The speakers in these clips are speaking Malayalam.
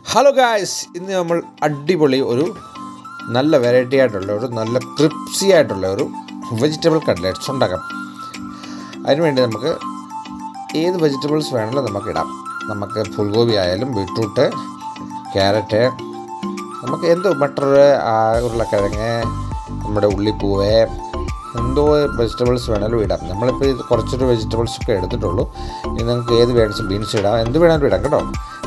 ഹലോ ഗായ്സ്, ഇന്ന് നമ്മൾ അടിപൊളി ഒരു നല്ല വെറൈറ്റി ആയിട്ടുള്ള ഒരു നല്ല ക്രിപ്സി ആയിട്ടുള്ള ഒരു വെജിറ്റബിൾ കട്ട്ലേറ്റ്സ് ഉണ്ടാക്കാം. അതിനുവേണ്ടി നമുക്ക് ഏത് വെജിറ്റബിൾസ് വേണമെങ്കിലും നമുക്കിടാം. നമുക്ക് ഫുൾഗോബി ആയാലും ബീട്രൂട്ട്, ക്യാരറ്റ്, നമുക്ക് എന്തോ ബട്ടർ, ഉരുളക്കിഴങ്ങ്, നമ്മുടെ ഉള്ളിപ്പൂവ്, എന്തോ വെജിറ്റബിൾസ് വേണമെങ്കിലും ഇടാം. നമ്മളിപ്പോൾ ഇത് കുറച്ചൊരു വെജിറ്റബിൾസൊക്കെ എടുത്തിട്ടുള്ളൂ. ഇനി നിങ്ങൾക്ക് ഏത് വേണമെങ്കിലും ബീൻസ് ഇടാം, എന്ത് വേണമെങ്കിലും ഇടാം കേട്ടോ.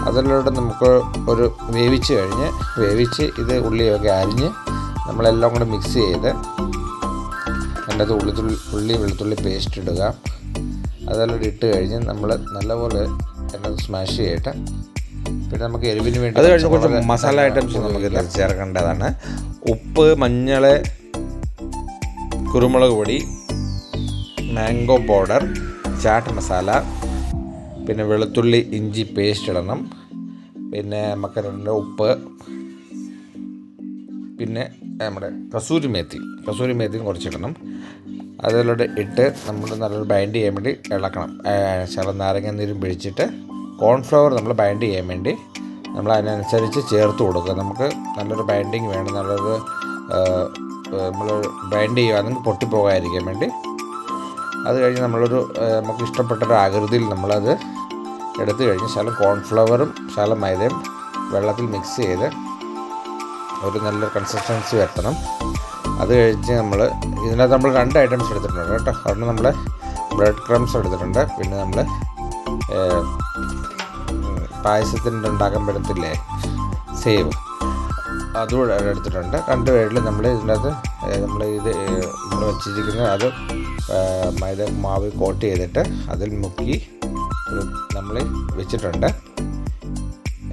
അതിലൂടെ നമുക്ക് ഒരു വേവിച്ച് ഇത് ഉള്ളിയൊക്കെ അരിഞ്ഞ് നമ്മളെല്ലാം കൂടെ മിക്സ് ചെയ്ത് അതിൻ്റെ അത് ഉള്ളി വെളുത്തുള്ളി പേസ്റ്റ് ഇടുക. അതെല്ലാം ഇട്ട് കഴിഞ്ഞ് നമ്മൾ നല്ലപോലെ എന്നത് സ്മാഷ് ചെയ്തിട്ട് പിന്നെ നമുക്ക് എരിവിന് വേണ്ടി അത് കഴിഞ്ഞ് കുറച്ച് മസാല ഐറ്റംസ് നമുക്ക് ചേർക്കേണ്ടതാണ്. ഉപ്പ്, മഞ്ഞൾ, കുരുമുളക് പൊടി, മാംഗോ പൗഡർ, ചാട്ട് മസാല, പിന്നെ വെളുത്തുള്ളി ഇഞ്ചി പേസ്റ്റ് ഇടണം, പിന്നെ മക്കറിൻ്റെ ഉപ്പ്, പിന്നെ നമ്മുടെ കസൂരി മേത്തിയും കുറച്ചിടണം. അതിലൂടെ ഇട്ട് നമ്മൾ നല്ലൊരു ബൈൻഡ് ചെയ്യാൻ വേണ്ടി ഇളക്കണം. ശകലം നാരങ്ങ നീരും പിഴിച്ചിട്ട് കോൺഫ്ലവർ നമ്മൾ ബൈൻഡ് ചെയ്യാൻ വേണ്ടി നമ്മൾ അതിനനുസരിച്ച് ചേർത്ത് കൊടുക്കുക. നമുക്ക് നല്ലൊരു ബൈൻഡിങ് വേണം, നല്ലൊരു നമ്മൾ ബൈൻഡ് ചെയ്യുകയാണെങ്കിൽ പൊട്ടിപ്പോകാതിരിക്കാൻ വേണ്ടി. അത് കഴിഞ്ഞ് നമുക്ക് ഇഷ്ടപ്പെട്ടൊരു ആകൃതിയിൽ നമ്മളത് എടുത്തു കഴിഞ്ഞ് ശകലം കോൺഫ്ലവറും ശകലം മൈദയും വെള്ളത്തിൽ മിക്സ് ചെയ്ത് ഒരു നല്ല കൺസിസ്റ്റൻസി വരുത്തണം. അത് കഴിച്ച് ഇതിനകത്ത് നമ്മൾ 2 ഐറ്റംസ് എടുത്തിട്ടുണ്ട് കേട്ടോ. കാരണം നമ്മൾ ബ്രെഡ് ക്രംസ് എടുത്തിട്ടുണ്ട്, പിന്നെ നമ്മൾ പായസത്തിൻ്റെ ഉണ്ടാക്കാൻ പറ്റത്തില്ലേ സേവ്, അതുകൂടെ എടുത്തിട്ടുണ്ട്. 2 പേരിൽ നമ്മൾ ഇതിനകത്ത് നമ്മൾ വെച്ചിരിക്കുന്നത് അത് മൈദ മാവ് കോട്ട് ചെയ്തിട്ട് അതിൽ മുക്കി നമ്മൾ വെച്ചിട്ടുണ്ട്.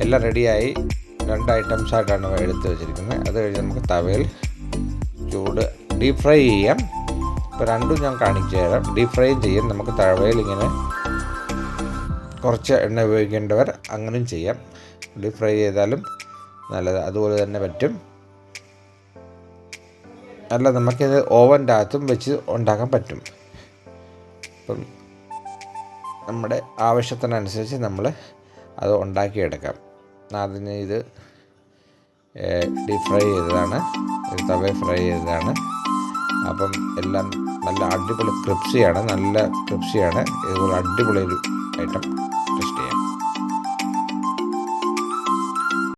എല്ലാം റെഡിയായി 2 ഐറ്റംസായിട്ടാണ് എടുത്ത് വെച്ചിരിക്കുന്നത്. അത് കഴിഞ്ഞ് നമുക്ക് തവയിൽ ഡീപ് ഫ്രൈ ചെയ്യാം. ഇപ്പോൾ 2 ഞാൻ കാണിച്ചു തരാം. ഡീപ് ഫ്രൈ ചെയ്യാം. നമുക്ക് തവയിൽ ഇങ്ങനെ കുറച്ച് എണ്ണ ഉപയോഗിക്കേണ്ടവർ അങ്ങനെയും ചെയ്യാം. ഡീപ് ഫ്രൈ ചെയ്താലും നല്ലത്, അതുപോലെ തന്നെ പറ്റും. അല്ല, നമുക്കിത് ഓവൻ്റെ അകത്തും വെച്ച് ഉണ്ടാക്കാൻ പറ്റും. അപ്പം നമ്മുടെ ആവശ്യത്തിനനുസരിച്ച് നമ്മൾ അത് ഉണ്ടാക്കിയെടുക്കാം. അതിന് ഇത് ഡീപ് ഫ്രൈ ചെയ്തതാണ്, തവ ഫ്രൈ ചെയ്തതാണ്. അപ്പം എല്ലാം നല്ല അടിപൊളി ക്രിപ്സിയാണ്, ഇതുപോലെ അടിപൊളി ഒരു ഐറ്റം.